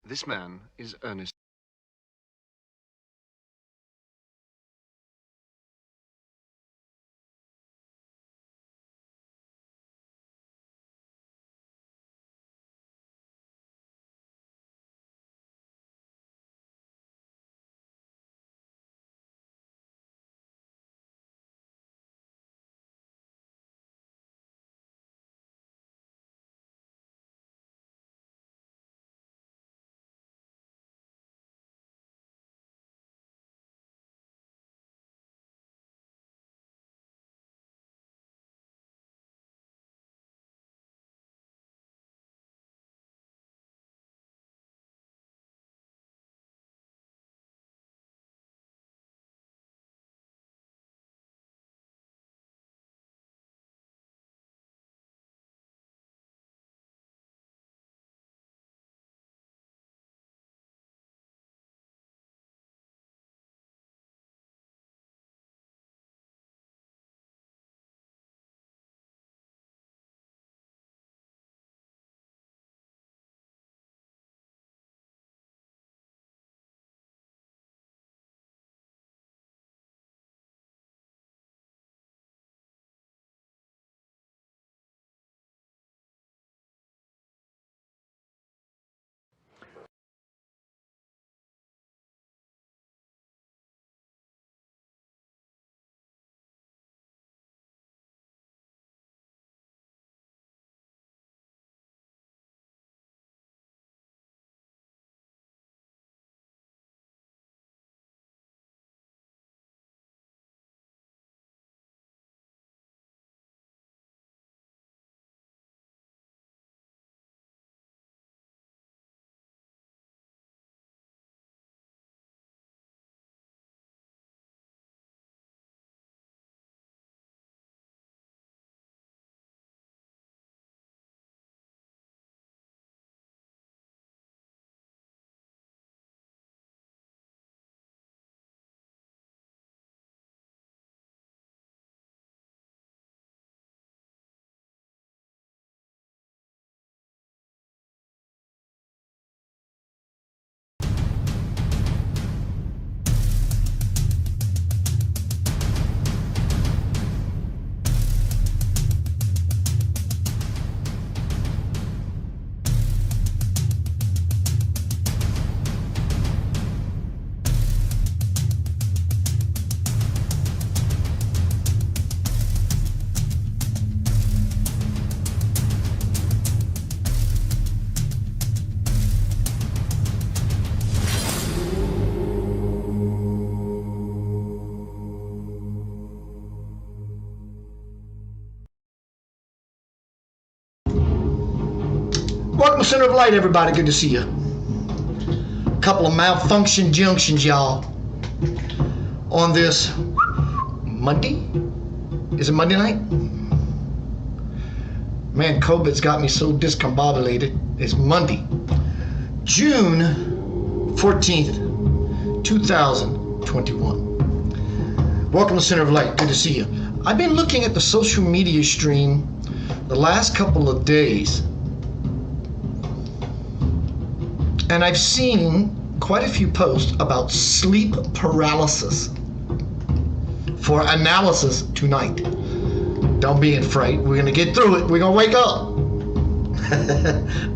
This man is Ernest. Welcome to Center of Light, everybody. Good to see you. A couple of malfunction junctions, y'all. On this Monday? Is it Monday night? Man, COVID's got me so discombobulated. It's Monday, June 14th, 2021. Welcome to Center of Light. Good to see you. I've been looking at the social media stream the last couple of days, and I've seen quite a few posts about sleep paralysis for analysis tonight. Don't be afraid. We're going to get through it. We're going to wake up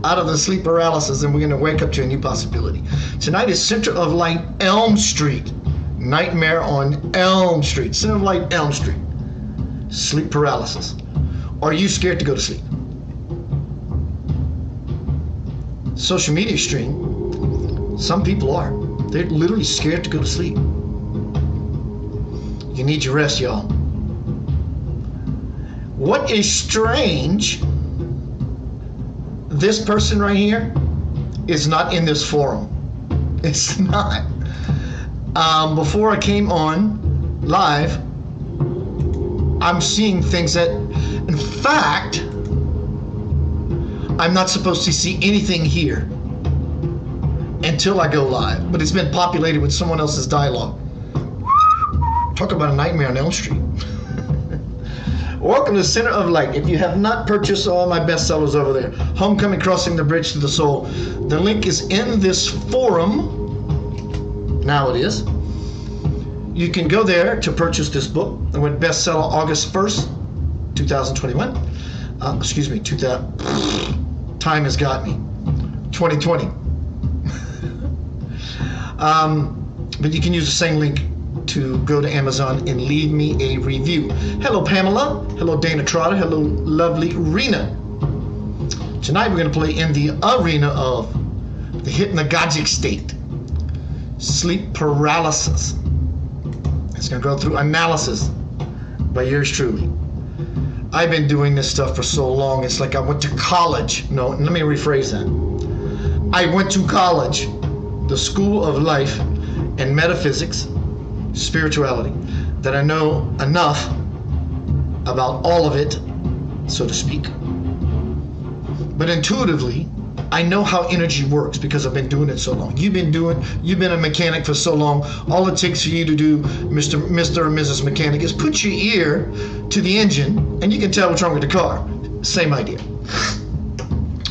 out of the sleep paralysis, and we're going to wake up to a new possibility. Tonight is Center of Light Elm Street. Nightmare on Elm Street. Center of Light Elm Street. Sleep paralysis. Are you scared to go to sleep? Social media stream, some people are. They're literally scared to go to sleep. You need your rest, y'all. What is strange, this person right here is not in this forum. It's not. Before I came on live, I'm seeing things that, in fact, I'm not supposed to see anything here until I go live, but it's been populated with someone else's dialogue. Talk about a nightmare on Elm Street. Welcome to Center of Light. If you have not purchased all my bestsellers over there, Homecoming, Crossing the Bridge to the Soul, the link is in this forum. Now it is. You can go there to purchase this book. It went bestseller August 1st, 2021. Excuse me, time has got me. 2020. But you can use the same link to go to Amazon and leave me a review. Hello, Pamela. Hello, Dana Trotter. Hello, lovely Rena. Tonight we're going to play in the arena of the hypnagogic state, sleep paralysis. It's going to go through analysis by yours truly. I've been doing this stuff for so long, it's like I went to college. No, let me rephrase that. I went to college, the School of Life and Metaphysics, Spirituality, that I know enough about all of it, so to speak. But intuitively, I know how energy works because I've been doing it so long. You've been a mechanic for so long. All it takes for you to do, Mr. or Mrs. Mechanic, is put your ear to the engine and you can tell what's wrong with the car. Same idea.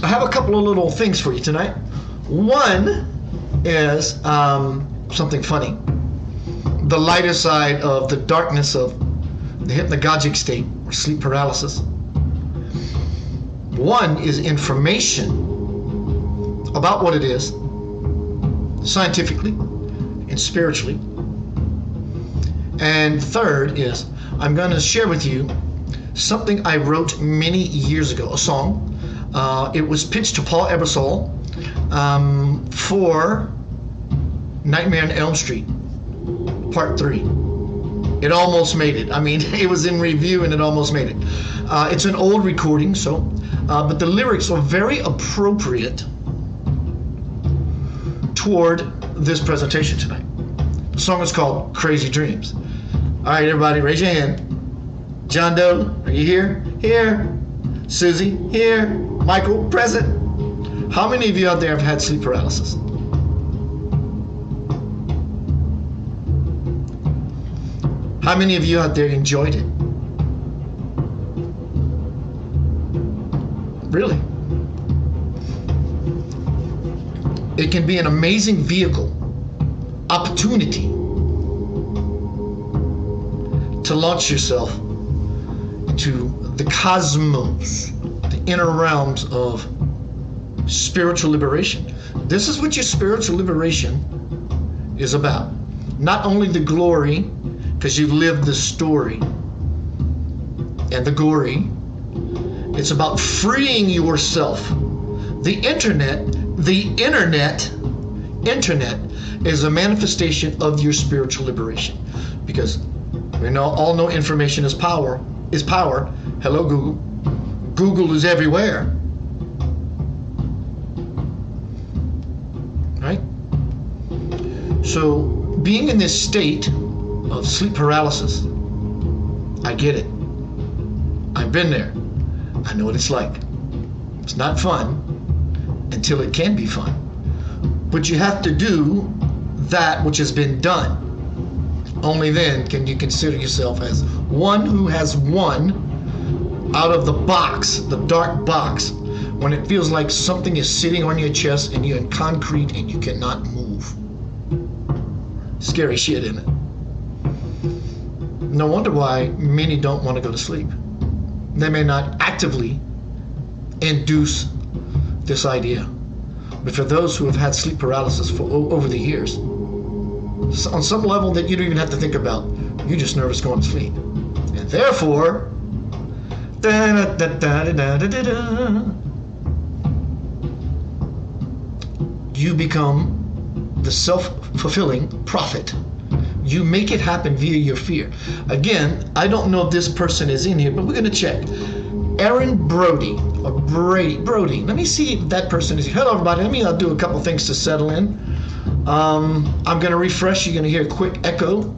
I have a couple of little things for you tonight. One is something funny. The lighter side of the darkness of the hypnagogic state or sleep paralysis. One is information about what it is, scientifically and spiritually. And third is, I'm going to share with you something I wrote many years ago, a song. It was pitched to Paul Ebersol for Nightmare on Elm Street, Part 3. It almost made it. I mean, it was in review and it almost made it. It's an old recording, but the lyrics are very appropriate toward this presentation tonight. The song is called Crazy Dreams. All right, everybody, raise your hand. John Doe, are you here? Here. Susie, here. Michael, present. How many of you out there have had sleep paralysis? How many of you out there enjoyed it? Really? It can be an amazing vehicle, opportunity to launch yourself into the cosmos, the inner realms of spiritual liberation. This is what your spiritual liberation is about. Not only the glory, because you've lived the story and the gory. It's about freeing yourself. The internet is a manifestation of your spiritual liberation, because we all know information is power. Hello, Google. Google is everywhere, right? So being in this state of sleep paralysis, I get it. I've been there. I know what it's like. It's not fun until it can be fun. But you have to do that which has been done. Only then can you consider yourself as one who has won out of the box, the dark box, when it feels like something is sitting on your chest and you're in concrete and you cannot move. Scary shit, isn't it? No wonder why many don't want to go to sleep. They may not actively induce this idea, but for those who have had sleep paralysis for over the years, on some level that you don't even have to think about, you're just nervous going to sleep, and therefore, you become the self-fulfilling prophet. You make it happen via your fear. Again, I don't know if this person is in here, but we're going to check. Aaron Brody, or Brody. Let me see if that person is here. Hello, everybody. Let me do a couple things to settle in. I'm going to refresh. You're going to hear a quick echo.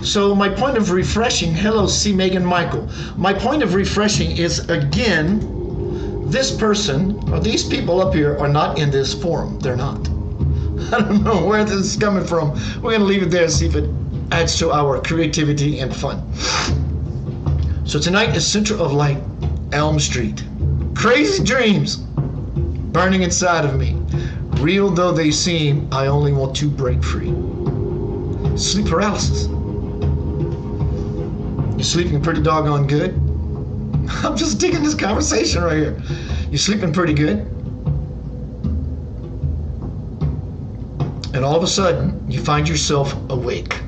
So my point of refreshing, hello, C. Megan Michael. My point of refreshing is, again, this person, or these people up here, are not in this forum. They're not. I don't know where this is coming from. We're going to leave it there and see if it adds to our creativity and fun. So tonight is Center of Light, Elm Street. Crazy dreams burning inside of me. Real though they seem, I only want to break free. Sleep paralysis. You're sleeping pretty doggone good. I'm just digging this conversation right here. You're sleeping pretty good. And all of a sudden, you find yourself awake.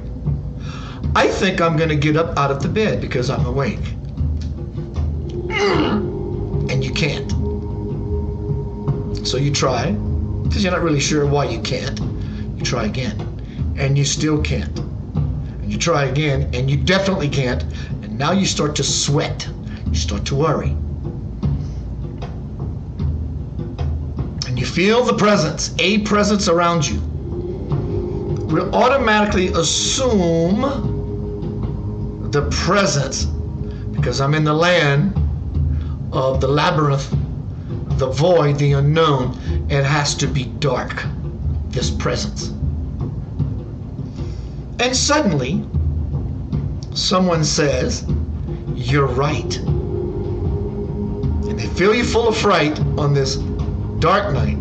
I think I'm going to get up out of the bed because I'm awake. And you can't. So you try, because you're not really sure why you can't. You try again, and you still can't. And you try again, and you definitely can't. And now you start to sweat. You start to worry. And you feel the presence, a presence around you. We'll automatically assume the presence because I'm in the land of the labyrinth, the void, the unknown. It has to be dark, this presence. And suddenly, someone says, "You're right." And they fill you full of fright on this dark night.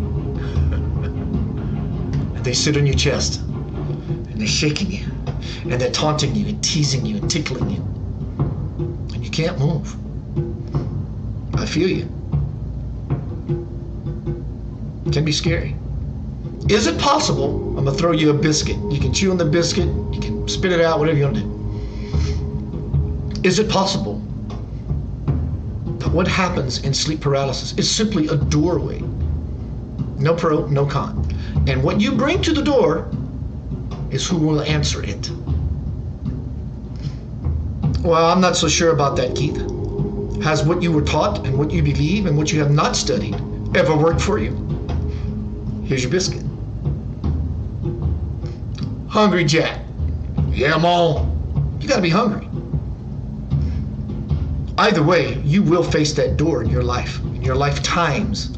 And they sit on your chest. And they're shaking you. And they're taunting you and teasing you and tickling you. And you can't move. I feel you. It can be scary. Is it possible? I'm going to throw you a biscuit. You can chew on the biscuit. You can spit it out, whatever you want to do. Is it possible that what happens in sleep paralysis is simply a doorway? No pro, no con. And what you bring to the door is who will answer it. Well, I'm not so sure about that, Keith. Has what you were taught and what you believe and what you have not studied ever worked for you? Here's your biscuit. Hungry Jack. Yeah, Ma. You gotta be hungry. Either way, you will face that door in your life, in your lifetimes.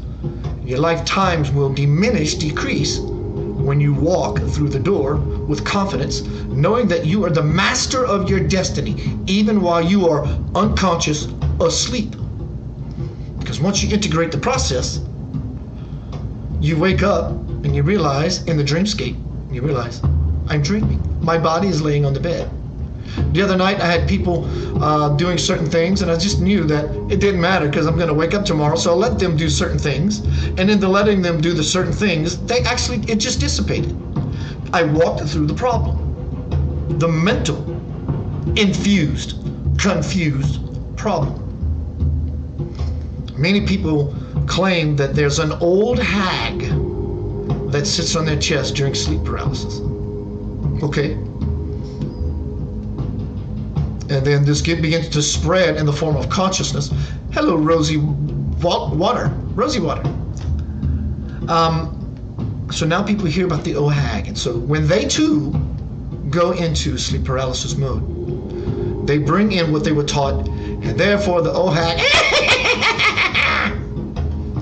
Your lifetimes will diminish, decrease when you walk through the door with confidence, knowing that you are the master of your destiny, even while you are unconscious, asleep. Because once you integrate the process, you wake up and you realize in the dreamscape, you realize, I'm dreaming. My body is laying on the bed. The other night I had people doing certain things, and I just knew that it didn't matter because I'm going to wake up tomorrow, so I let them do certain things. And in the letting them do the certain things, it just dissipated. I walked through the problem. The mental, infused, confused problem. Many people claim that there's an old hag that sits on their chest during sleep paralysis. Okay. And then this begins to spread in the form of consciousness. Hello, Rosie Water. Rosie Water. So now people hear about the OHAG. And so when they too go into sleep paralysis mode, they bring in what they were taught, and therefore the OHAG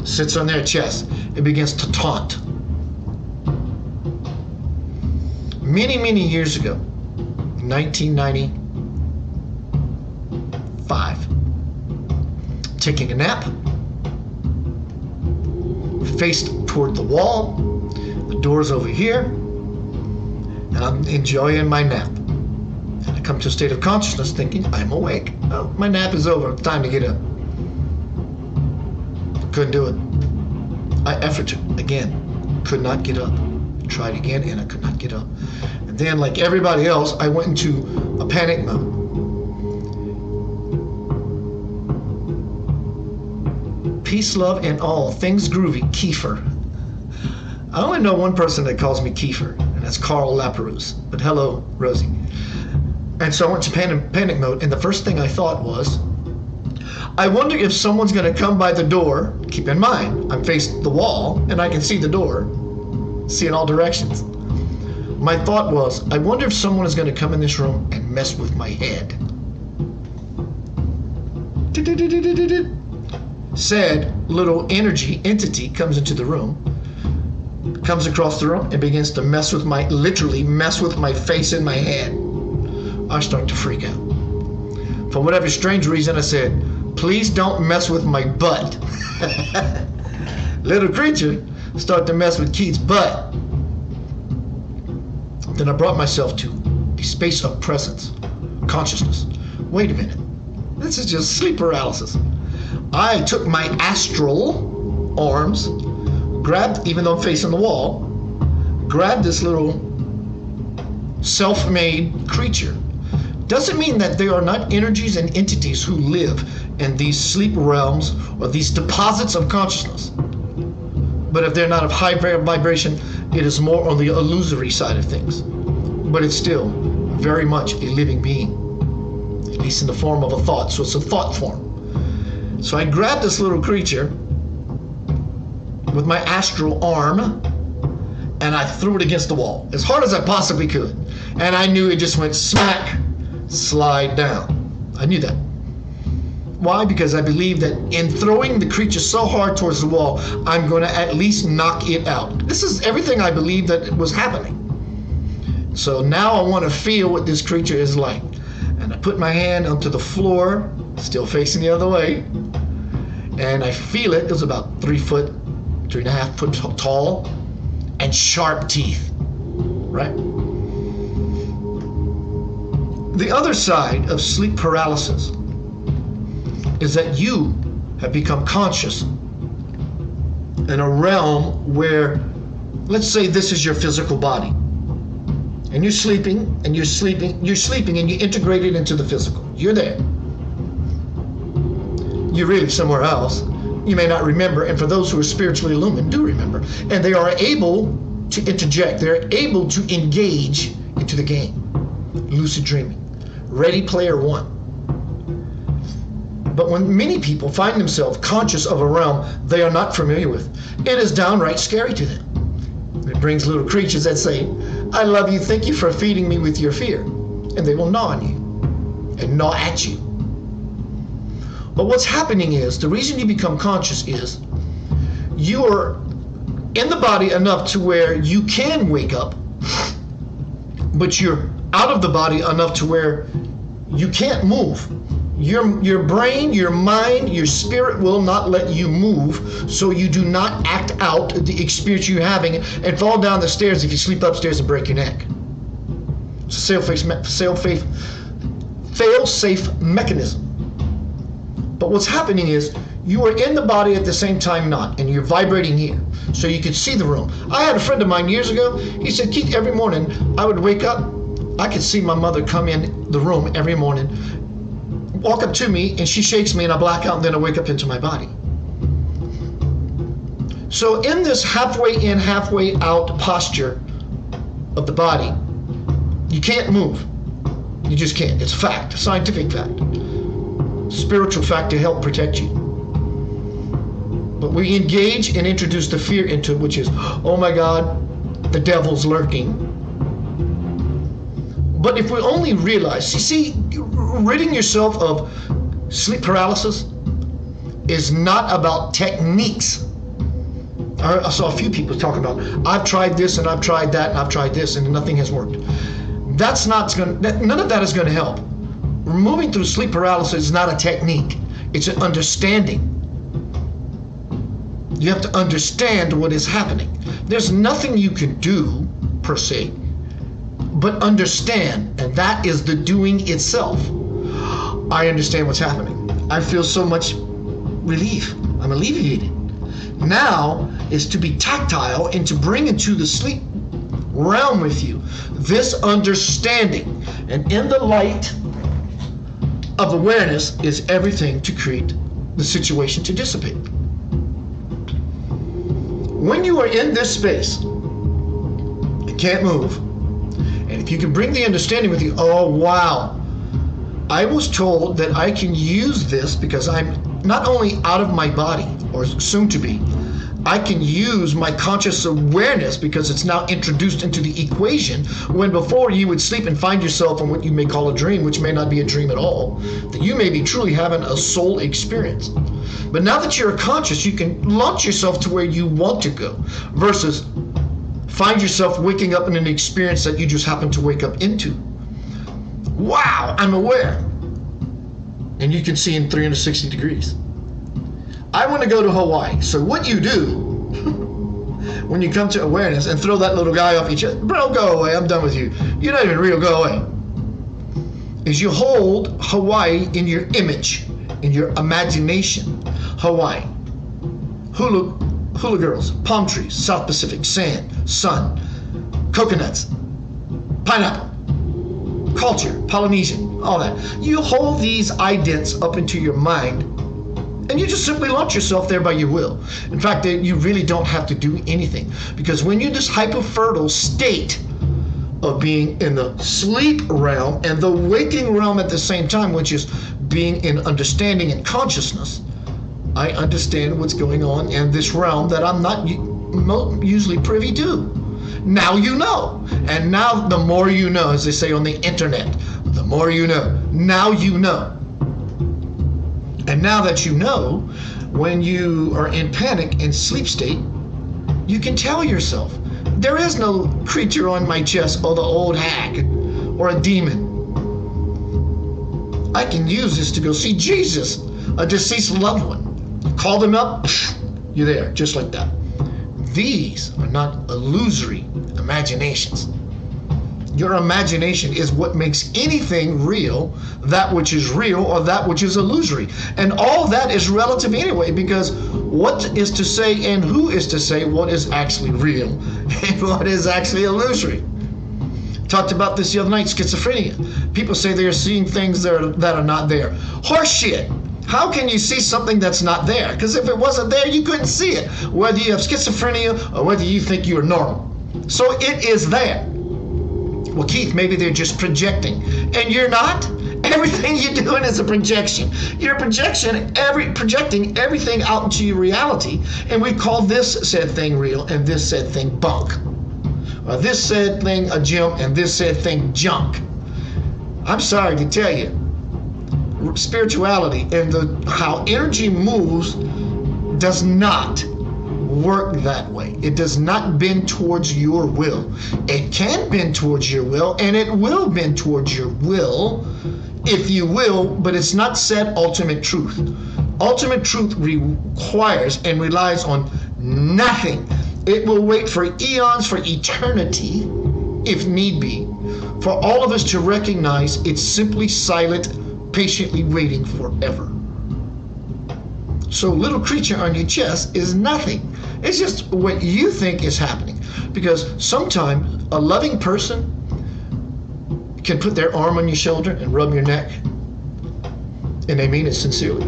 sits on their chest. It begins to taunt. Many, many years ago, 1995, taking a nap, faced toward the wall, the door's over here, and I'm enjoying my nap. And I come to a state of consciousness thinking, I'm awake. Oh, my nap is over, it's time to get up. Couldn't do it. I efforted again, could not get up. Tried again, and I could not get up. And then, like everybody else, I went into a panic mode. Peace, love, and all things groovy. Kiefer. I only know one person that calls me Kiefer, and that's Carl Laperouse. But hello, Rosie. And so I went to panic mode, and the first thing I thought was, I wonder if someone's going to come by the door. Keep in mind, I'm facing the wall, and I can see the door. See in all directions. My thought was, I wonder if someone is going to come in this room and mess with my head. Said little entity comes into the room, comes across the room and begins to literally mess with my face and my head. I start to freak out. For whatever strange reason, I said, please don't mess with my butt. Little creature started to mess with Keith's butt. Then I brought myself to a space of presence, consciousness. Wait a minute. This is just sleep paralysis. I took my astral arms, grabbed, even though I'm facing the wall, grabbed this little self-made creature. Doesn't mean that there are not energies and entities who live in these sleep realms or these deposits of consciousness. But if they're not of high vibration, it is more on the illusory side of things. But it's still very much a living being, at least in the form of a thought. So it's a thought form. So I grabbed this little creature with my astral arm and I threw it against the wall as hard as I possibly could. And I knew it just went smack, slide down. I knew that. Why? Because I believe that in throwing the creature so hard towards the wall, I'm going to at least knock it out. This is everything I believe that was happening. So now I want to feel what this creature is like. And I put my hand onto the floor, still facing the other way, and I feel it. It was about 3.5 foot tall, and sharp teeth, right? The other side of sleep paralysis is that you have become conscious in a realm where, let's say this is your physical body, and you're sleeping, and you're sleeping, and you integrate it into the physical. You're there. You're really somewhere else. You may not remember, and for those who are spiritually illumined, do remember. And they are able to interject. They're able to engage into the game. Lucid dreaming. Ready Player One. But when many people find themselves conscious of a realm they are not familiar with, it is downright scary to them. It brings little creatures that say, I love you, thank you for feeding me with your fear. And they will gnaw on you and gnaw at you. But what's happening is, the reason you become conscious is you're in the body enough to where you can wake up, but you're out of the body enough to where you can't move. Your brain, your mind, your spirit will not let you move, so you do not act out the experience you're having and fall down the stairs if you sleep upstairs and break your neck. It's a fail-safe mechanism. But what's happening is you are in the body at the same time not, and you're vibrating here, so you could see the room. I had a friend of mine years ago, he said, Keith, every morning I would wake up, I could see my mother come in the room every morning, walk up to me, and she shakes me and I black out, and then I wake up into my body. So in this halfway in, halfway out posture of the body, you can't move. You just can't. It's a fact, a scientific fact. Spiritual fact to help protect you. But we engage and introduce the fear into it, which is, oh my God, the devil's lurking. But if we only realize, you see, ridding yourself of sleep paralysis is not about techniques. I saw a few people talk about, I've tried this and I've tried that and I've tried this and nothing has worked. That's not going. None of that is going to help. Moving through sleep paralysis is not a technique. It's an understanding. You have to understand what is happening. There's nothing you can do, per se, but understand, and that is the doing itself. I understand what's happening. I feel so much relief. I'm alleviated. Now is to be tactile and to bring into the sleep realm with you this understanding. And in the light of awareness is everything to create the situation to dissipate. When you are in this space, you can't move. And if you can bring the understanding with you, oh wow, I was told that I can use this because I'm not only out of my body, or soon to be, I can use my conscious awareness because it's now introduced into the equation, when before you would sleep and find yourself in what you may call a dream, which may not be a dream at all, that you may be truly having a soul experience. But now that you're conscious, you can launch yourself to where you want to go, versus find yourself waking up in an experience that you just happen to wake up into. Wow, I'm aware. And you can see in 360 degrees. I want to go to Hawaii. So what you do when you come to awareness and throw that little guy off your chest, bro, go away, I'm done with you. You're not even real, go away. Is you hold Hawaii in your image, in your imagination. Hawaii. Hula girls, palm trees, South Pacific, sand, sun, coconuts, pineapple, culture, Polynesian, all that. You hold these idents up into your mind, and you just simply launch yourself there by your will. In fact, you really don't have to do anything, because when you're in this hyper-fertile state of being in the sleep realm and the waking realm at the same time, which is being in understanding and consciousness, I understand what's going on in this realm that I'm not usually privy to. Now you know. And now the more you know, as they say on the internet, the more you know. Now you know. And now that you know, when you are in panic and sleep state, you can tell yourself, there is no creature on my chest or the old hag or a demon. I can use this to go see Jesus, a deceased loved one. Call them up, you're there, just like that. These are not illusory imaginations. Your imagination is what makes anything real, that which is real or that which is illusory. And all that is relative anyway, because what is to say and who is to say what is actually real and what is actually illusory. Talked about this the other night, schizophrenia. People say they are seeing things that are not there. Horseshit. How can you see something that's not there? Because if it wasn't there, you couldn't see it, whether you have schizophrenia or whether you think you're normal. So it is there. Well, Keith, maybe they're just projecting. And you're not. Everything you're doing is a projection. You're projecting everything out into your reality. And we call this said thing real and this said thing bunk. Or this said thing a gem and this said thing junk. I'm sorry to tell you, spirituality and how energy moves does not work that way. It does not bend towards your will. It can bend towards your will, and it will bend towards your will, if you will, but it's not said ultimate truth. Ultimate truth requires and relies on nothing. It will wait for eons, for eternity, if need be, for all of us to recognize it's simply silent, patiently waiting forever. So little creature on your chest is nothing. It's just what you think is happening. Because sometimes a loving person can put their arm on your shoulder and rub your neck, and they mean it sincerely.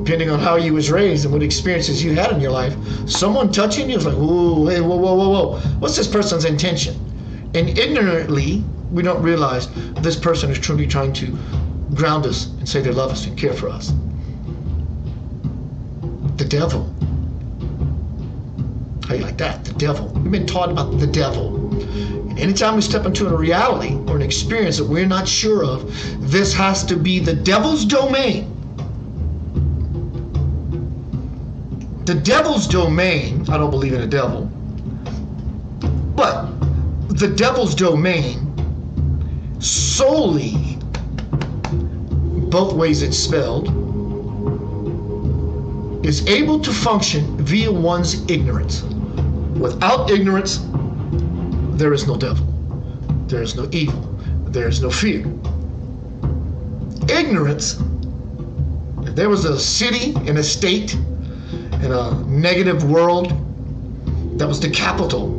Depending on how you was raised and what experiences you had in your life, someone touching you is like, ooh, hey, whoa, whoa, whoa, whoa. What's this person's intention? And ignorantly, we don't realize this person is truly trying to ground us and say they love us and care for us. The devil. How you like that? The devil. We've been taught about the devil. And anytime we step into a reality or an experience that we're not sure of, this has to be the devil's domain. The devil's domain, I don't believe in a devil, but the devil's domain solely, both ways it's spelled, is able to function via one's ignorance. Without ignorance, there is no devil. There is no evil. There is no fear. Ignorance, if there was a city and a state in a negative world that was the capital,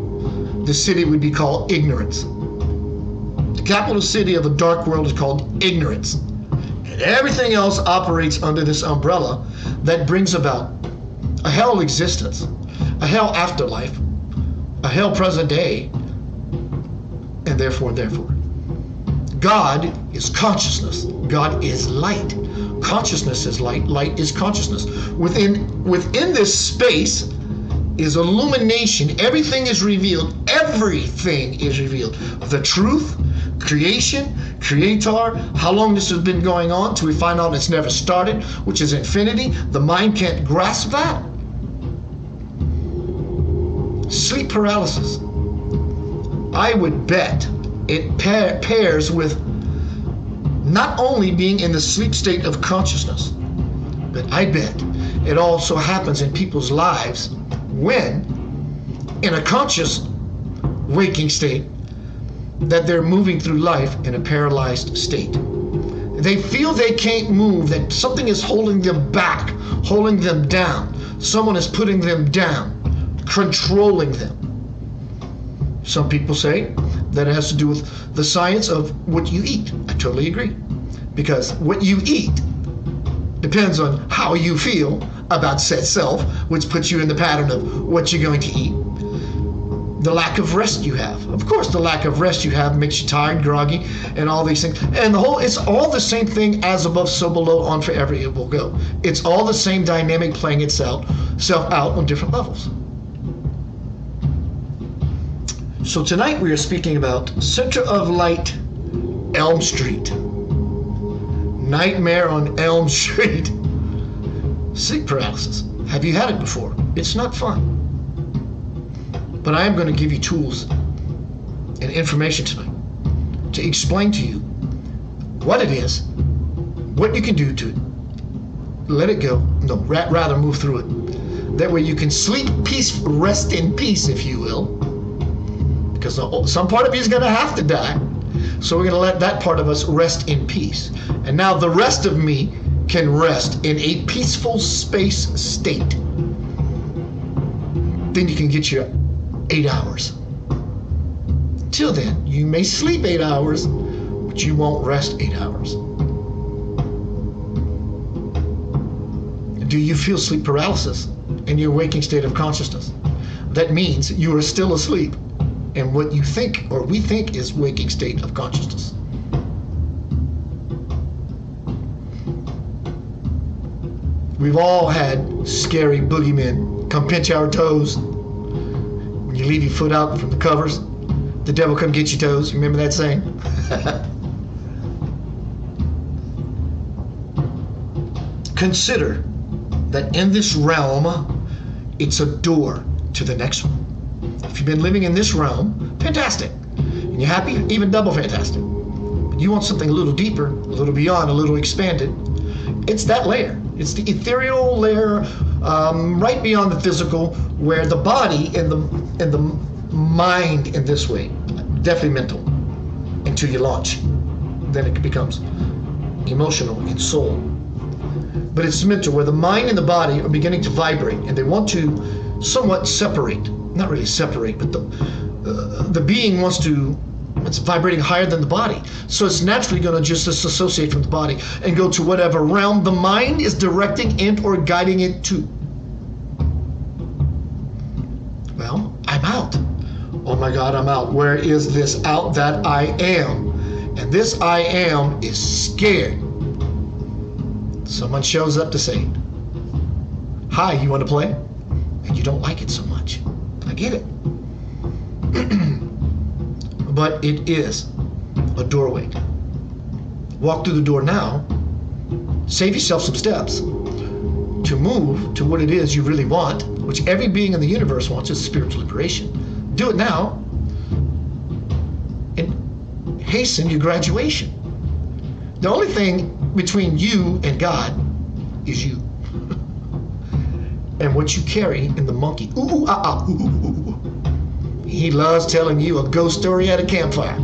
the city would be called ignorance. The capital city of the dark world is called ignorance. And everything else operates under this umbrella that brings about a hell existence, a hell afterlife, a hell present day, and therefore. God is consciousness. God is light. Consciousness is light. Light is consciousness. Within this space is illumination. Everything is revealed. Everything is revealed. The truth, creation, creator, how long this has been going on till we find out it's never started, which is infinity. The mind can't grasp that. Sleep paralysis. I would bet it pairs with not only being in the sleep state of consciousness, but I bet it also happens in people's lives when, in a conscious waking state, that they're moving through life in a paralyzed state. They feel they can't move, that something is holding them back, holding them down. Someone is putting them down, controlling them. Some people say that it has to do with the science of what you eat. I totally agree. Because what you eat depends on how you feel about said self, which puts you in the pattern of what you're going to eat. The lack of rest you have. Of course, the lack of rest you have makes you tired, groggy, and all these things. And it's all the same thing, as above, so below, on forever it will go. It's all the same dynamic playing itself out on different levels. So tonight we are speaking about Center of Light, Elm Street. Nightmare on Elm Street. Sleep paralysis. Have you had it before? It's not fun. But I am going to give you tools and information tonight to explain to you what it is, what you can do to let it go. No, rather move through it. That way you can sleep peaceful, rest in peace, if you will. Because some part of you is going to have to die. So we're going to let that part of us rest in peace. And now the rest of me can rest in a peaceful space state. Then you can get your 8 hours. Till then, you may sleep 8 hours, but you won't rest 8 hours. Do you feel sleep paralysis in your waking state of consciousness? That means you are still asleep in what you think, or we think, is waking state of consciousness. We've all had scary boogeymen come pinch our toes. When you leave your foot out from the covers, the devil come get your toes. Remember that saying? Consider that in this realm, it's a door to the next one. If you've been living in this realm, fantastic. And you're happy, even double fantastic. But you want something a little deeper, a little beyond, a little expanded. It's that layer. It's the ethereal layer, right beyond the physical, where the body and the mind in this way, definitely mental, until you launch. Then it becomes emotional and soul. But it's mental, where the mind and the body are beginning to vibrate, and they want to somewhat separate. Not really separate, but the being wants to, it's vibrating higher than the body. So it's naturally going to just disassociate from the body and go to whatever realm the mind is directing and or guiding it to. Well, I'm out. Oh my God, I'm out. Where is this out that I am? And this I am is scared. Someone shows up to say, hi, you want to play? And you don't like it so much. I get it. But it is a doorway. Walk through the door now. Save yourself some steps to move to what it is you really want, which every being in the universe wants, is spiritual liberation. Do it now and hasten your graduation. The only thing between you and God is you. And what you carry in the monkey. Ooh, ah, ah, ooh, ooh, ooh. He loves telling you a ghost story at a campfire.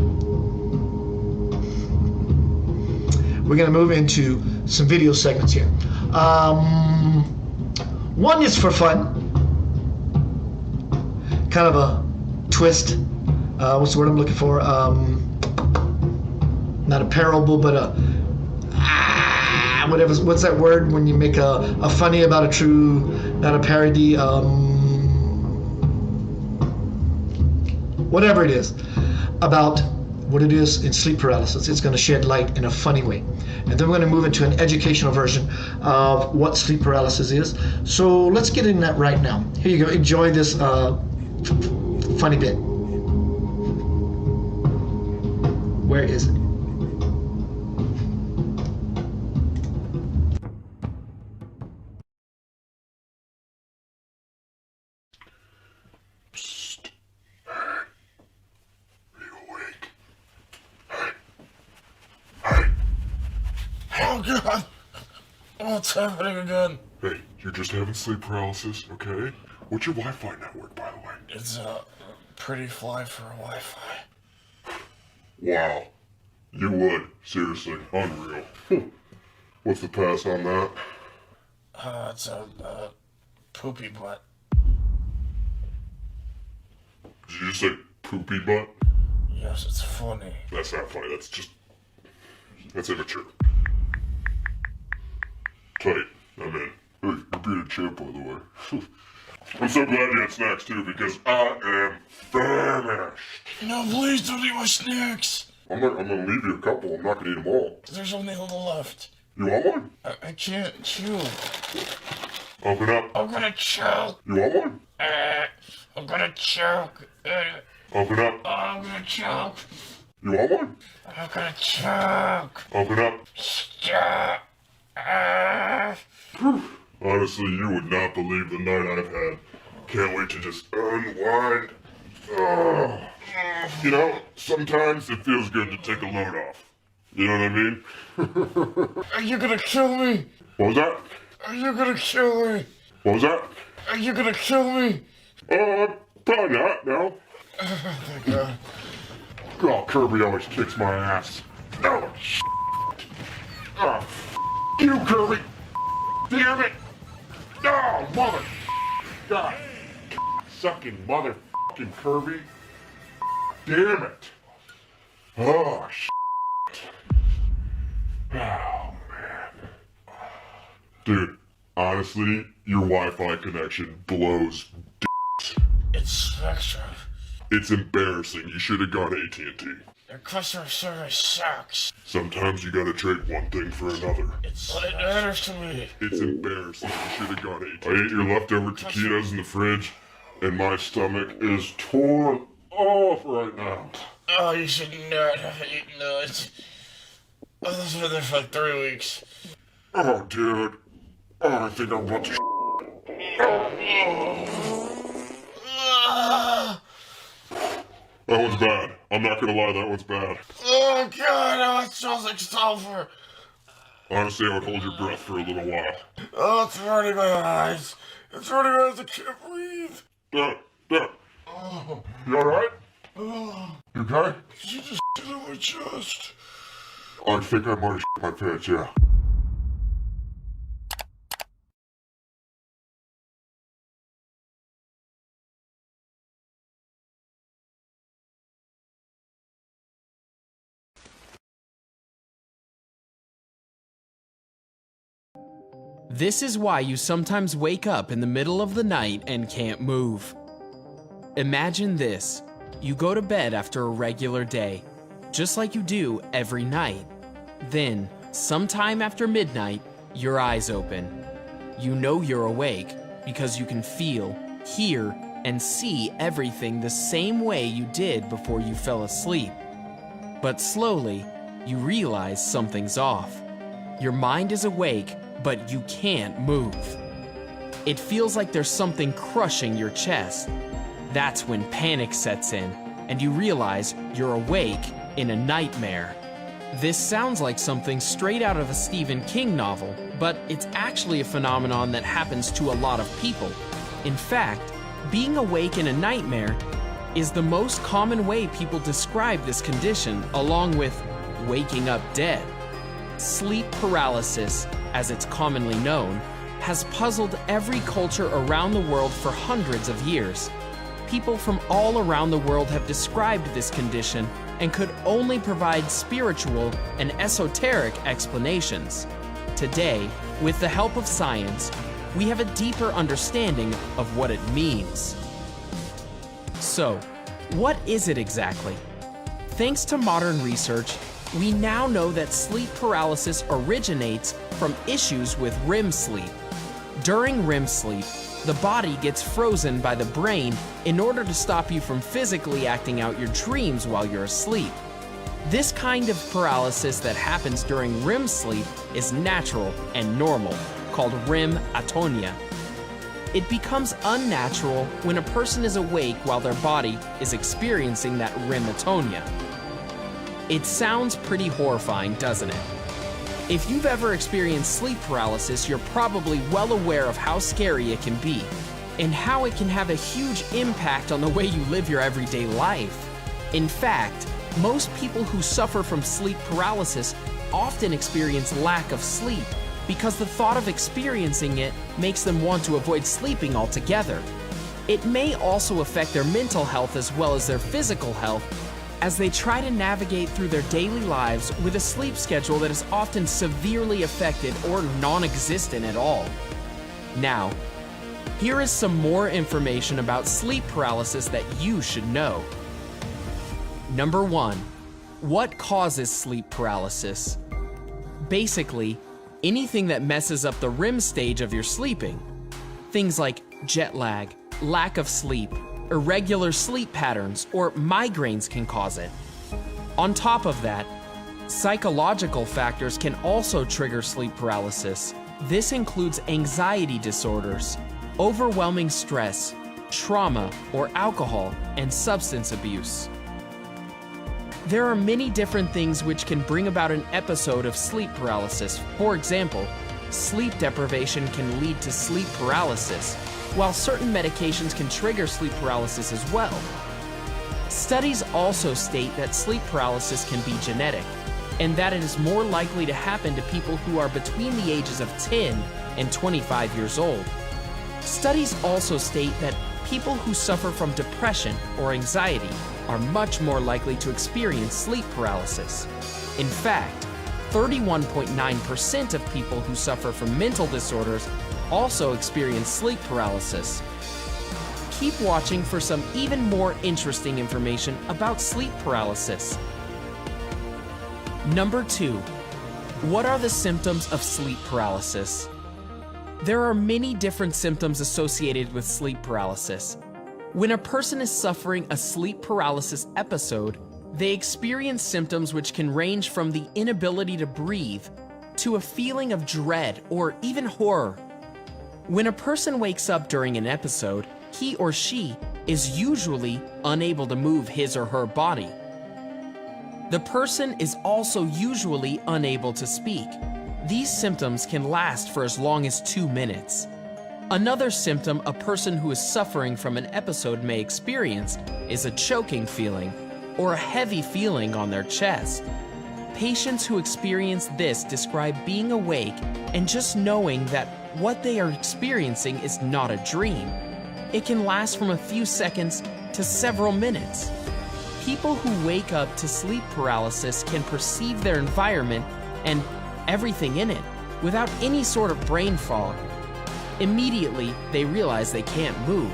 We're going to move into some video segments here. One is for fun. Kind of a twist. What's the word I'm looking for? Not a parable, but a... whatever. What's that word when you make a funny about a true, not a parody, whatever it is, about what it is in sleep paralysis. It's going to shed light in a funny way. And then we're going to move into an educational version of what sleep paralysis is. So let's get in that right now. Here you go. Enjoy this funny bit. Where is it? God! What's happening again? Hey, you're just having sleep paralysis, okay? What's your Wi-Fi network, by the way? It's pretty fly for a Wi-Fi. Wow. You would. Seriously. Unreal. What's the pass on that? It's a poopy butt. Did you just say poopy butt? Yes, it's funny. That's not funny. That's immature. Tight. I'm in. Hey, you're being a champ, by the way. I'm so glad you had snacks, too, because I am famished. No, please don't eat my snacks. I'm gonna leave you a couple. I'm not gonna eat them all. There's only a little left. You want one? I can't chew. Open up. I'm gonna choke. You want one? I'm gonna choke. Open up. I'm gonna choke. You want one? I'm gonna choke. Open up. Stop. Honestly, you would not believe the night I've had. Can't wait to just unwind. You know, sometimes it feels good to take a load off. You know what I mean? Are you gonna kill me? What was that? Are you gonna kill me? What was that? Are you gonna kill me? Probably not, no. Thank God. Oh, Kirby always kicks my ass. Oh, oh, you, Kirby. Damn it. Oh, mother. God. Sucking motherfucking Kirby. Damn it. Oh, Oh, man. Dude, honestly, your Wi-Fi connection blows It's Spectrum. It's embarrassing. You should have gone AT&T. Their customer service sucks. Sometimes you gotta trade one thing for another. It matters to me. It's embarrassing. You should have gone AT&T. I ate your leftover taquitos in the fridge, and my stomach is torn off right now. Oh, you should not have eaten those. Those have been there for like 3 weeks. Oh, dude. Oh, I think I'm about to That one's bad. I'm not gonna lie, that one's bad. Oh, God. Oh, it smells like sulfur. Honestly, I would hold your breath for a little while. Oh, it's hurting my eyes. It's hurting my eyes. I can't breathe. Dad. You alright? You okay? You just shit on my chest. I think I might have shit my pants, yeah. This is why you sometimes wake up in the middle of the night and can't move. Imagine this. You go to bed after a regular day, just like you do every night. Then, sometime after midnight, your eyes open. You know you're awake because you can feel, hear, and see everything the same way you did before you fell asleep. But slowly, you realize something's off. Your mind is awake, but you can't move. It feels like there's something crushing your chest. That's when panic sets in, and you realize you're awake in a nightmare. This sounds like something straight out of a Stephen King novel, but it's actually a phenomenon that happens to a lot of people. In fact, being awake in a nightmare is the most common way people describe this condition, along with waking up dead. Sleep paralysis, as it's commonly known, has puzzled every culture around the world for hundreds of years. People from all around the world have described this condition and could only provide spiritual and esoteric explanations. Today, with the help of science, we have a deeper understanding of what it means. So, what is it exactly? Thanks to modern research, we now know that sleep paralysis originates from issues with REM sleep. During REM sleep, the body gets frozen by the brain in order to stop you from physically acting out your dreams while you're asleep. This kind of paralysis that happens during REM sleep is natural and normal, called REM atonia. It becomes unnatural when a person is awake while their body is experiencing that REM atonia. It sounds pretty horrifying, doesn't it? If you've ever experienced sleep paralysis, you're probably well aware of how scary it can be and how it can have a huge impact on the way you live your everyday life. In fact, most people who suffer from sleep paralysis often experience lack of sleep because the thought of experiencing it makes them want to avoid sleeping altogether. It may also affect their mental health as well as their physical health as they try to navigate through their daily lives with a sleep schedule that is often severely affected or non-existent at all. Now, here is some more information about sleep paralysis that you should know. Number 1. What causes sleep paralysis? Basically, anything that messes up the REM stage of your sleeping. Things like jet lag, lack of sleep, irregular sleep patterns, or migraines can cause it. On top of that, psychological factors can also trigger sleep paralysis. This includes anxiety disorders, overwhelming stress, trauma, or alcohol and substance abuse. There are many different things which can bring about an episode of sleep paralysis. For example, sleep deprivation can lead to sleep paralysis, while certain medications can trigger sleep paralysis as well. Studies also state that sleep paralysis can be genetic, and that it is more likely to happen to people who are between the ages of 10 and 25 years old. Studies also state that people who suffer from depression or anxiety are much more likely to experience sleep paralysis. In fact, 31.9% of people who suffer from mental disorders also experience sleep paralysis. Keep watching for some even more interesting information about sleep paralysis. Number 2. What are the symptoms of sleep paralysis? There are many different symptoms associated with sleep paralysis. When a person is suffering a sleep paralysis episode, they experience symptoms which can range from the inability to breathe to a feeling of dread or even horror. When a person wakes up during an episode, he or she is usually unable to move his or her body. The person is also usually unable to speak. These symptoms can last for as long as 2 minutes. Another symptom a person who is suffering from an episode may experience is a choking feeling or a heavy feeling on their chest. Patients who experience this describe being awake and just knowing that what they are experiencing is not a dream. It can last from a few seconds to several minutes. People who wake up to sleep paralysis can perceive their environment and everything in it without any sort of brain fog. Immediately, they realize they can't move.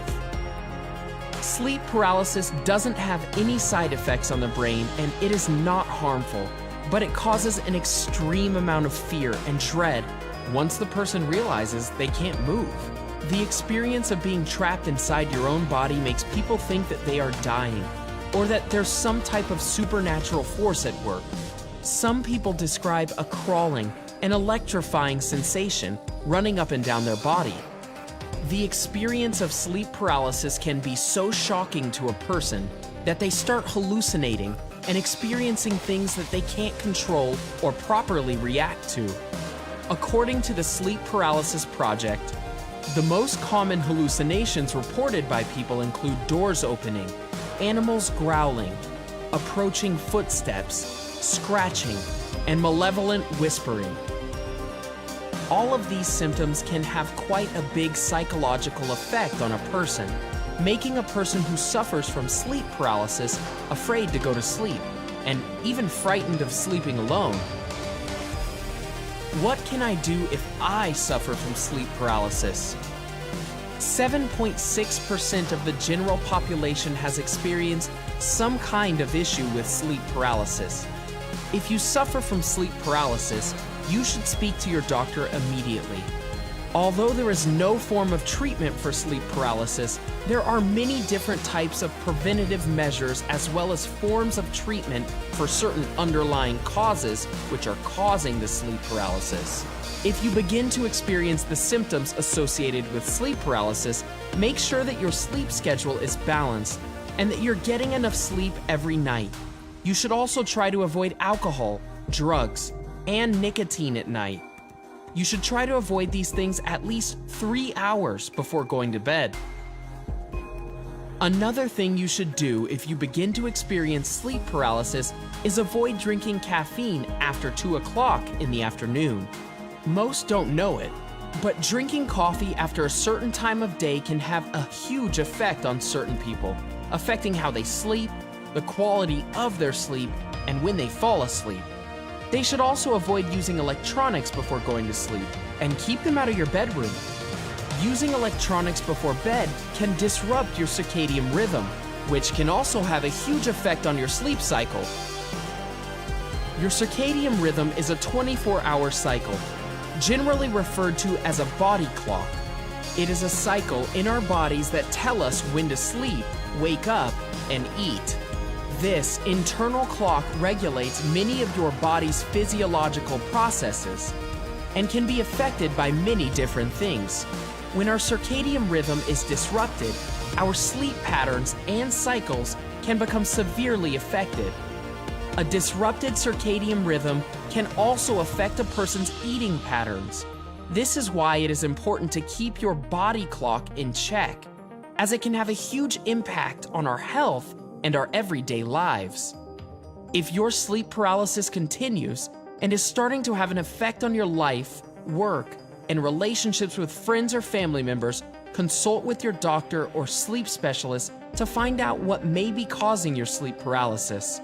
Sleep paralysis doesn't have any side effects on the brain and it is not harmful, but it causes an extreme amount of fear and dread once the person realizes they can't move. The experience of being trapped inside your own body makes people think that they are dying, or that there's some type of supernatural force at work. Some people describe a crawling and electrifying sensation running up and down their body. The experience of sleep paralysis can be so shocking to a person that they start hallucinating and experiencing things that they can't control or properly react to. According to the Sleep Paralysis Project, the most common hallucinations reported by people include doors opening, animals growling, approaching footsteps, scratching, and malevolent whispering. All of these symptoms can have quite a big psychological effect on a person, making a person who suffers from sleep paralysis afraid to go to sleep, and even frightened of sleeping alone. What can I do if I suffer from sleep paralysis? 7.6% of the general population has experienced some kind of issue with sleep paralysis. If you suffer from sleep paralysis, you should speak to your doctor immediately. Although there is no form of treatment for sleep paralysis, there are many different types of preventative measures as well as forms of treatment for certain underlying causes which are causing the sleep paralysis. If you begin to experience the symptoms associated with sleep paralysis, make sure that your sleep schedule is balanced and that you're getting enough sleep every night. You should also try to avoid alcohol, drugs, and nicotine at night. You should try to avoid these things at least 3 hours before going to bed. Another thing you should do if you begin to experience sleep paralysis is avoid drinking caffeine after 2 o'clock in the afternoon. Most don't know it, but drinking coffee after a certain time of day can have a huge effect on certain people, affecting how they sleep, the quality of their sleep, and when they fall asleep. They should also avoid using electronics before going to sleep and keep them out of your bedroom. Using electronics before bed can disrupt your circadian rhythm, which can also have a huge effect on your sleep cycle. Your circadian rhythm is a 24-hour cycle, generally referred to as a body clock. It is a cycle in our bodies that tell us when to sleep, wake up, and eat. This internal clock regulates many of your body's physiological processes and can be affected by many different things. When our circadian rhythm is disrupted, our sleep patterns and cycles can become severely affected. A disrupted circadian rhythm can also affect a person's eating patterns. This is why it is important to keep your body clock in check, as it can have a huge impact on our health and our everyday lives. If your sleep paralysis continues and is starting to have an effect on your life, work, and relationships with friends or family members, consult with your doctor or sleep specialist to find out what may be causing your sleep paralysis.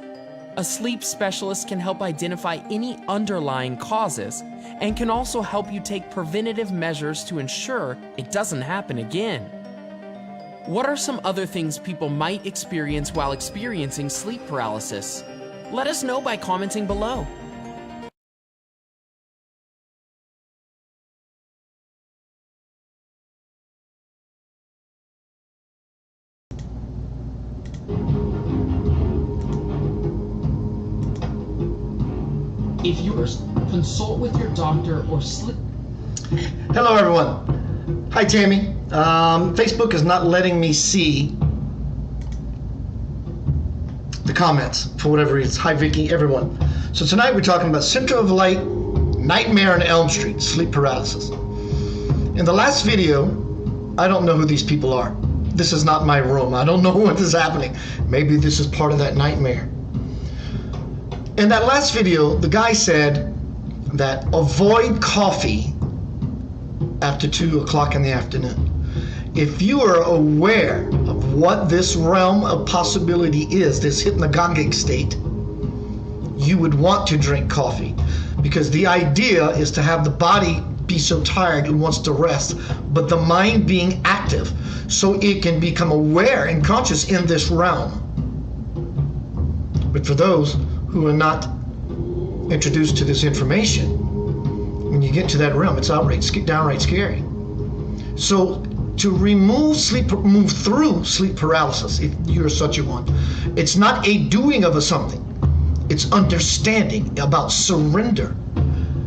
A sleep specialist can help identify any underlying causes and can also help you take preventative measures to ensure it doesn't happen again. What are some other things people might experience while experiencing sleep paralysis? Let us know by commenting below. If you consult with your doctor or sleep... Hello, everyone. Hi, Tammy. Facebook is not letting me see the comments for whatever reason. Hi, Vicky, everyone. So tonight we're talking about Center of Light, Nightmare on Elm Street, sleep paralysis. In the last video, I don't know who these people are. This is not my room. I don't know what is happening. Maybe this is part of that nightmare. In that last video, the guy said that avoid coffee after 2 o'clock in the afternoon. If you are aware of what this realm of possibility is, this hypnagogic state, you would want to drink coffee, because the idea is to have the body be so tired it wants to rest, but the mind being active so it can become aware and conscious in this realm. But for those who are not introduced to this information, when you get to that realm, it's downright scary. So to move through sleep paralysis, if you're such a one, it's not a doing of a something, it's understanding about surrender.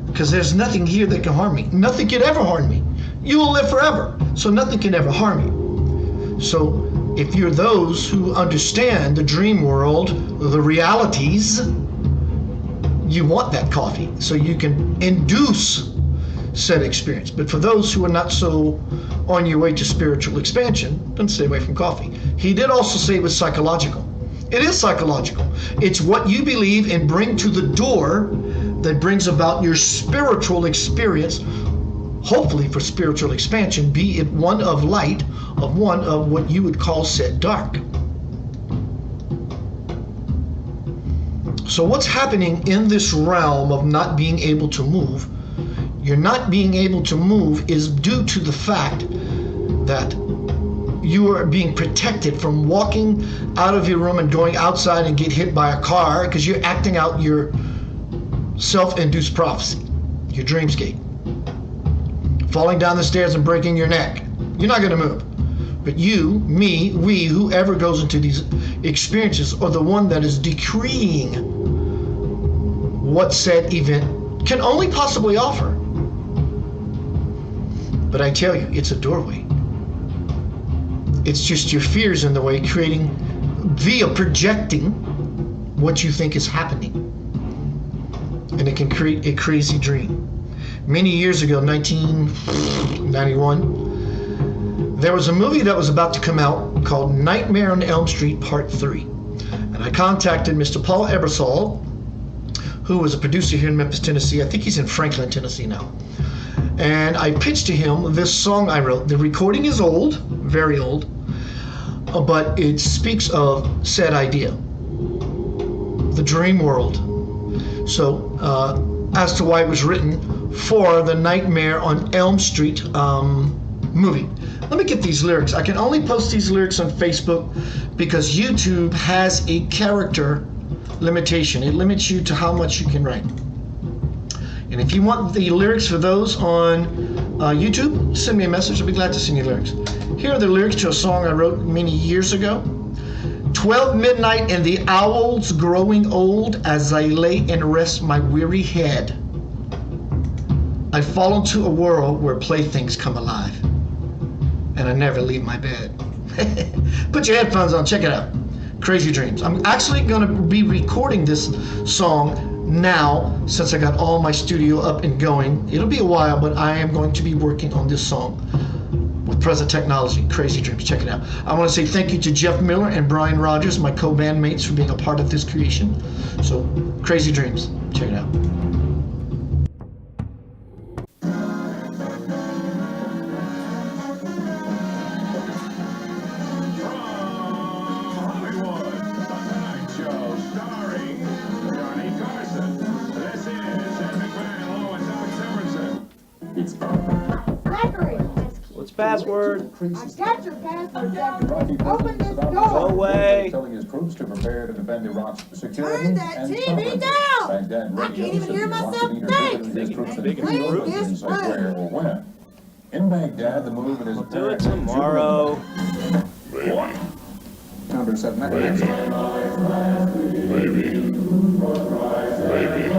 Because there's nothing here that can harm me. Nothing can ever harm me. You will live forever, so nothing can ever harm you. So if you're those who understand the dream world, the realities, you want that coffee so you can induce said experience. But for those who are not so on your way to spiritual expansion, then stay away from coffee. He did also say it was psychological. It is psychological. It's what you believe and bring to the door that brings about your spiritual experience, hopefully for spiritual expansion, be it one of light, of one of what you would call said dark. So what's happening in this realm of not being able to move? Your not being able to move is due to the fact that you are being protected from walking out of your room and going outside and get hit by a car, because you're acting out your self-induced prophecy, your dreamscape. Falling down the stairs and breaking your neck. You're not going to move. But you, me, we, whoever goes into these experiences are the one that is decreeing what said event can only possibly offer. But I tell you, it's a doorway. It's just your fears in the way, creating via projecting what you think is happening. and it can create a crazy dream. Many years ago, 1991, there was a movie that was about to come out called Nightmare on Elm Street Part 3. And I contacted Mr. Paul Ebersol, who was a producer here in Memphis, Tennessee. I think he's in Franklin, Tennessee now. And I pitched to him this song I wrote. The recording is old, very old, but it speaks of said idea, the dream world. So, as to why it was written for the Nightmare on Elm Street movie. Let me get these lyrics. I can only post these lyrics on Facebook because YouTube has a character limitation. It limits you to how much you can write. And if you want the lyrics for those on YouTube, send me a message. I'll be glad to send you lyrics. Here are the lyrics to a song I wrote many years ago. 12 midnight and the owls growing old as I lay and rest my weary head. I fall into a world where playthings come alive, and I never leave my bed. Put your headphones on, check it out. Crazy Dreams. I'm actually going to be recording this song now since I got all my studio up and going. It'll be a while, but I am going to be working on this song with present technology. Crazy Dreams, check it out. I want to say thank you to Jeff Miller and Brian Rogers, my co-bandmates, for being a part of this creation. So, Crazy Dreams, check it out. What's password? I got your password, Jeffrey. Open this door. Go away. Telling his troops to prepare to defend Iraq's security. Turn that and TV down. Baghdad I can't even hear myself think. His troops Leave this where room. or when. In Baghdad, the movement is Do it tomorrow. Maybe. Number 7. Maybe. Maybe. Maybe. Maybe.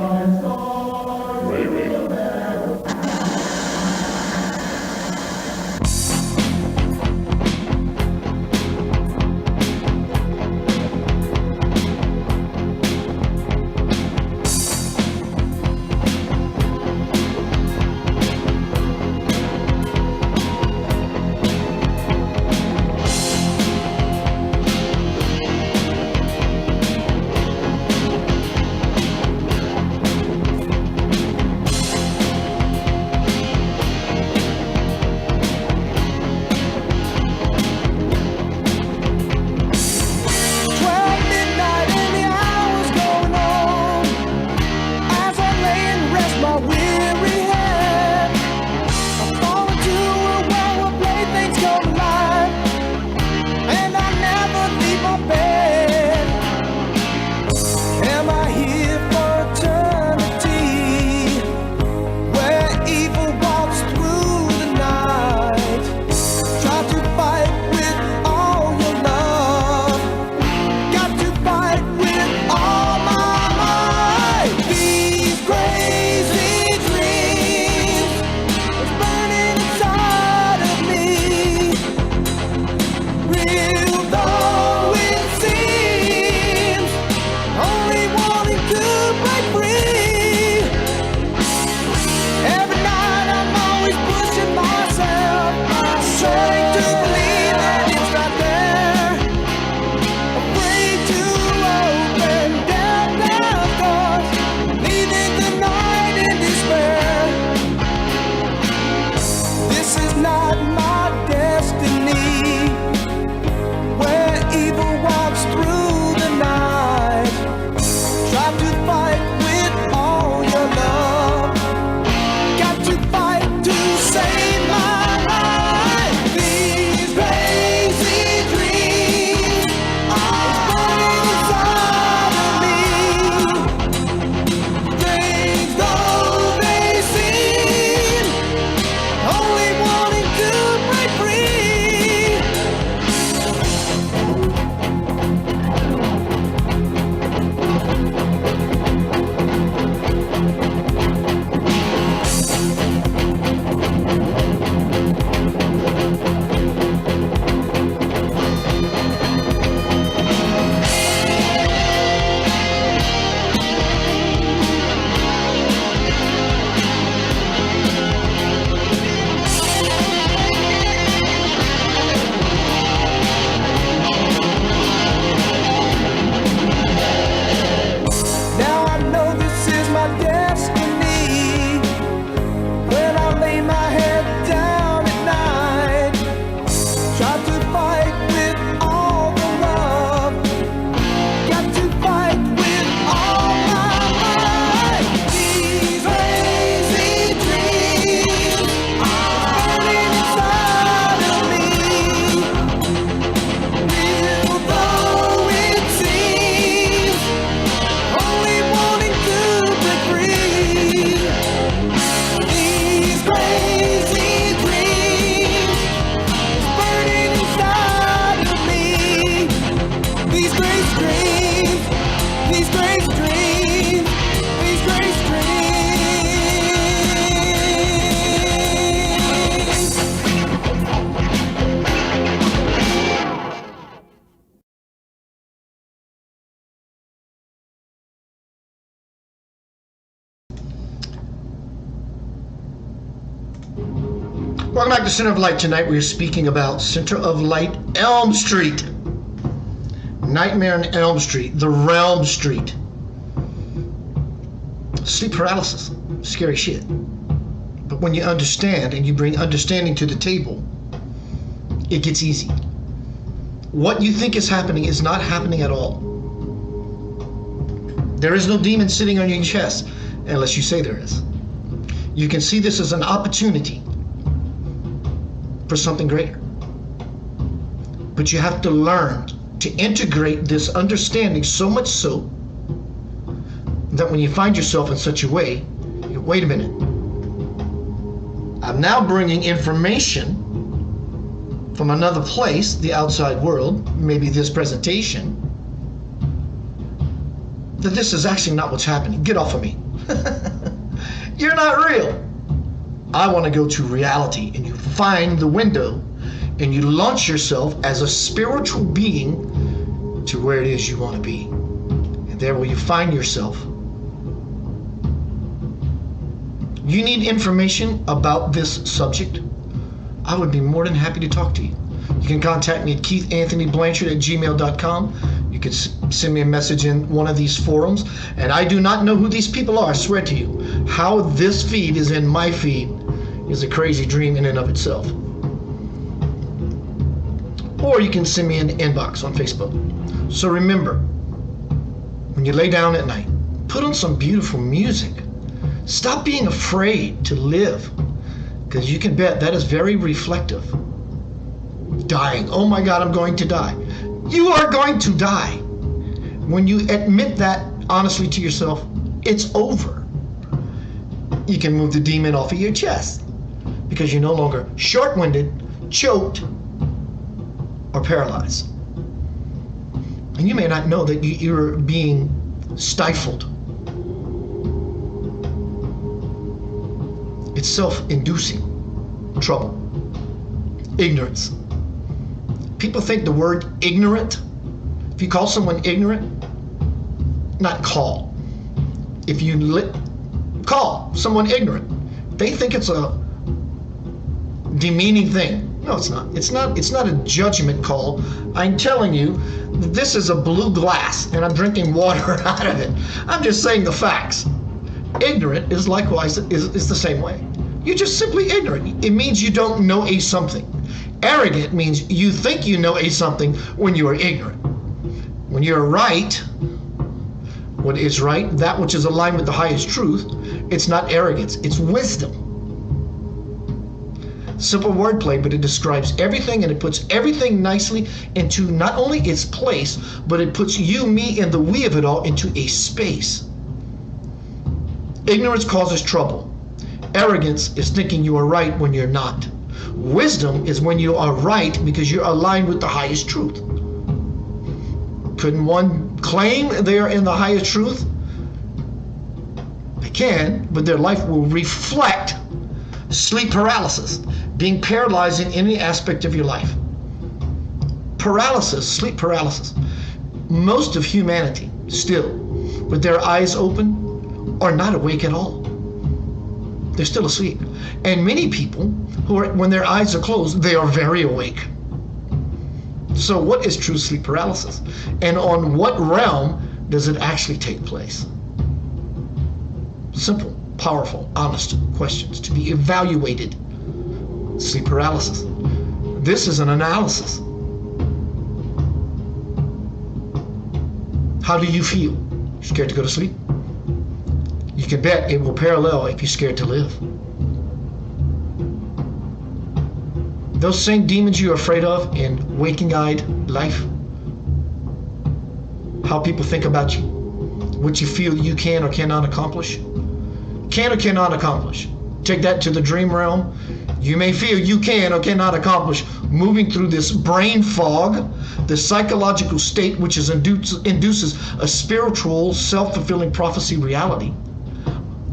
grace dreams, these grace dreams. Welcome back to Center of Light. Tonight we are speaking about Center of Light, Elm Street. Nightmare on Elm Street, the Realm Street. Sleep paralysis, scary shit. But when you understand and you bring understanding to the table, it gets easy. What you think is happening is not happening at all. There is no demon sitting on your chest unless you say there is. You can see this as an opportunity for something greater. But you have to learn to integrate this understanding so much so that when you find yourself in such a way, wait a minute. I'm now bringing information from another place, the outside world, maybe this presentation, that this is actually not what's happening. Get off of me. You're not real. I want to go to reality, and you find the window and you launch yourself as a spiritual being to where it is you want to be. And there where you find yourself. You need information about this subject? I would be more than happy to talk to you. You can contact me at keithanthonyblanchard@gmail.com. You can send me a message in one of these forums. And I do not know who these people are, I swear to you. How this feed is in my feed is a crazy dream in and of itself. Or you can send me an inbox on Facebook. So remember, when you lay down at night, put on some beautiful music. Stop being afraid to live, because you can bet that is very reflective. Dying. Oh my God, I'm going to die. You are going to die. When you admit that honestly to yourself, it's over. You can move the demon off of your chest because you're no longer short-winded, choked, or paralyzed. And you may not know that you're being stifled. It's self-inducing trouble. Ignorance. People think the word ignorant, if you call someone ignorant, not call. If you call someone ignorant, they think it's a demeaning thing. No, it's not. It's not a judgment call. I'm telling you, this is a blue glass and I'm drinking water out of it. I'm just saying the facts. Ignorant is likewise is the same way. You're just simply ignorant. It means you don't know a something. Arrogant means you think you know a something when you are ignorant. When you're right, what is right, that which is aligned with the highest truth, it's not arrogance, it's wisdom. Simple wordplay, but it describes everything and it puts everything nicely into not only its place, but it puts you, me, and the we of it all into a space. Ignorance causes trouble. Arrogance is thinking you are right when you're not. Wisdom is when you are right because you're aligned with the highest truth. Couldn't one claim they are in the highest truth? They can, but their life will reflect sleep paralysis, being paralyzed in any aspect of your life. Paralysis, sleep paralysis. Most of humanity still, with their eyes open, are not awake at all. They're still asleep. And many people who are, when their eyes are closed, they are very awake. So what is true sleep paralysis? And on what realm does it actually take place? Simple, powerful, honest questions to be evaluated. Sleep paralysis. This is an analysis. How do you feel? You scared to go to sleep? You can bet it will parallel if you're scared to live. Those same demons you're afraid of in waking-eyed life, how people think about you, what you feel you can or cannot accomplish, take that to the dream realm, You may feel you can or cannot accomplish moving through this brain fog, the psychological state which induces a spiritual, self-fulfilling prophecy reality.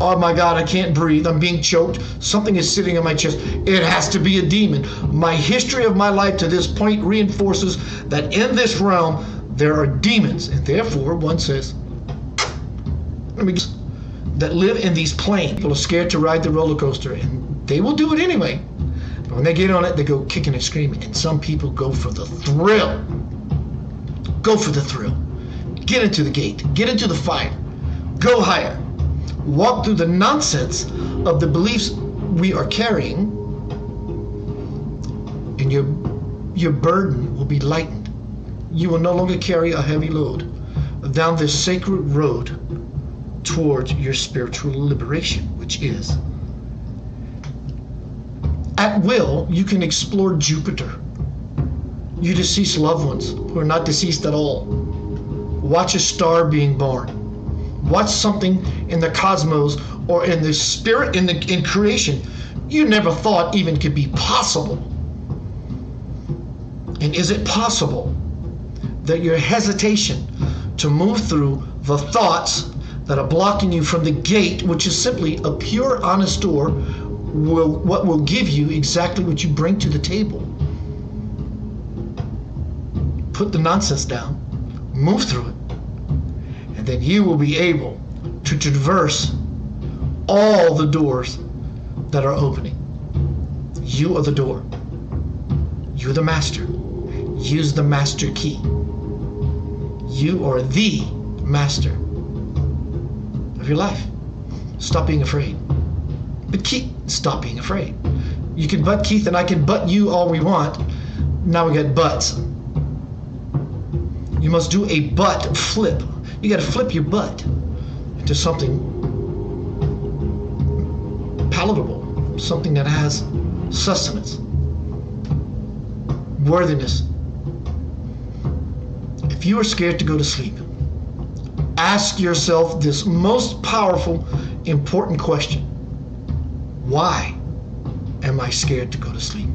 Oh my God, I can't breathe. I'm being choked. Something is sitting in my chest. It has to be a demon. My history of my life to this point reinforces that in this realm, there are demons. And therefore, one says, that live in these planes. People are scared to ride the roller coaster, and they will do it anyway. But when they get on it, they go kicking and screaming. And some people go for the thrill. Go for the thrill. Get into the gate. Get into the fire. Go higher. Walk through the nonsense of the beliefs we are carrying, and your burden will be lightened. You will no longer carry a heavy load down this sacred road towards your spiritual liberation, which is, at will, you can explore Jupiter. You deceased loved ones who are not deceased at all. Watch a star being born. Watch something in the cosmos or in the spirit, in creation you never thought even could be possible. And is it possible that your hesitation to move through the thoughts that are blocking you from the gate, which is simply a pure, honest door, what will give you exactly what you bring to the table? Put the nonsense down, move through it, and then you will be able to traverse all the doors that are opening. You are the door. You're the master. Use the master key. You are the master of your life. Stop being afraid. But Keith, stop being afraid. You can butt Keith and I can butt you all we want. Now we got butts. You must do a butt flip. You got to flip your butt into something palatable, something that has sustenance, worthiness. If you are scared to go to sleep, ask yourself this most powerful, important question. Why am I scared to go to sleep?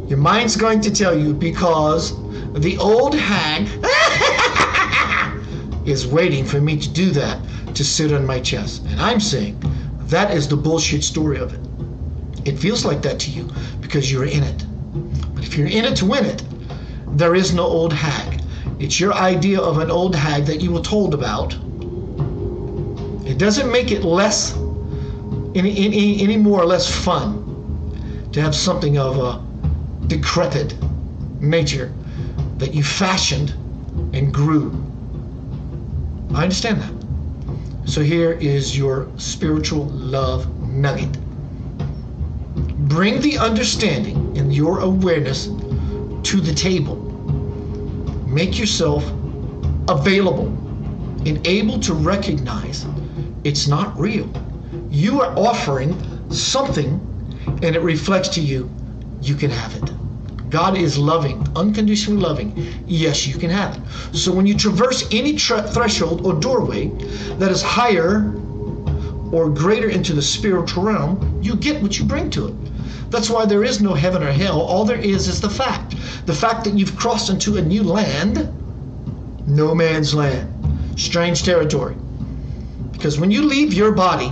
Your mind's going to tell you because the old hag is waiting for me to do that, to sit on my chest. And I'm saying that is the bullshit story of it. It feels like that to you because you're in it. But if you're in it to win it, there is no old hag. It's your idea of an old hag that you were told about. It doesn't make it less, any more or less fun to have something of a decrepit nature that you fashioned and grew. I understand that. So here is your spiritual love nugget. Bring the understanding and your awareness to the table. Make yourself available and able to recognize it's not real. You are offering something and it reflects to you, you can have it. God is loving, unconditionally loving. Yes, you can have it. So when you traverse any threshold or doorway that is higher or greater into the spiritual realm, you get what you bring to it. That's why there is no heaven or hell. All there is the fact. The fact that you've crossed into a new land, no man's land, strange territory. Because when you leave your body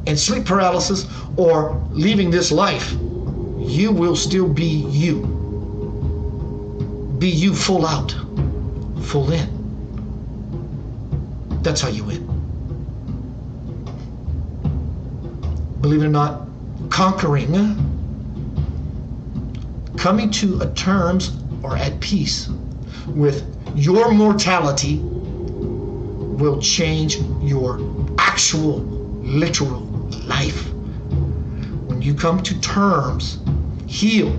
and sleep paralysis or leaving this life, you will still be you. Be you full out, full in. That's how you win. Believe it or not, conquering, coming to terms or at peace with your mortality will change your actual, literal life. When you come to terms, heal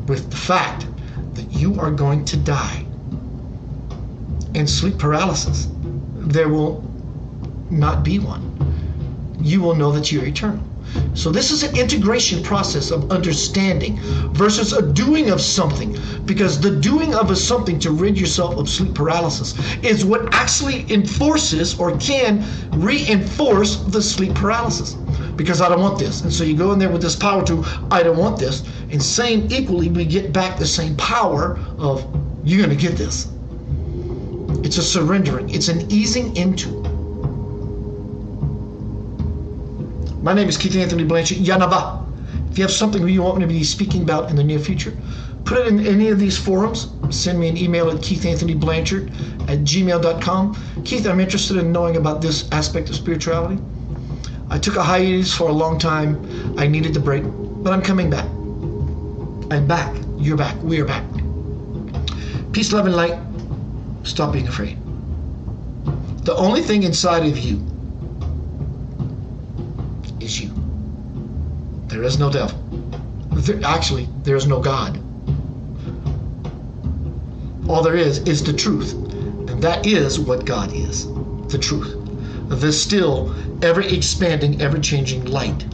with the fact that you are going to die. In sleep paralysis, there will not be one. You will know that you're eternal. So this is an integration process of understanding versus a doing of something, because the doing of something to rid yourself of sleep paralysis is what actually enforces or can reinforce the sleep paralysis. because I don't want this. And so you go in there with this power to, I don't want this. And same equally, we get back the same power of, you're going to get this. It's a surrendering. It's an easing into. My name is Keith Anthony Blanchard. Yanava. If you have something you want me to be speaking about in the near future, put it in any of these forums. Send me an email at keithanthonyblanchard@gmail.com. Keith, I'm interested in knowing about this aspect of spirituality. I took a hiatus for a long time. I needed the break, but I'm coming back. I'm back. You're back. We're back. Peace, love, and light. Stop being afraid. The only thing inside of you is you. There is no devil. Actually, there is no God. All there is the truth. And that is what God is. The truth. The still, ever-expanding, ever-changing light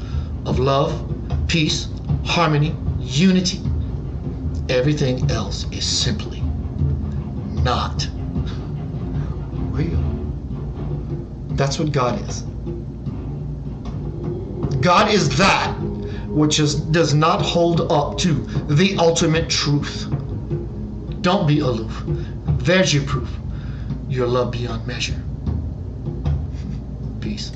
of love, peace, harmony, unity. Everything else is simply not real. That's what God is. God is that which does not hold up to the ultimate truth. Don't be aloof. There's your proof. Your love beyond measure. Peace.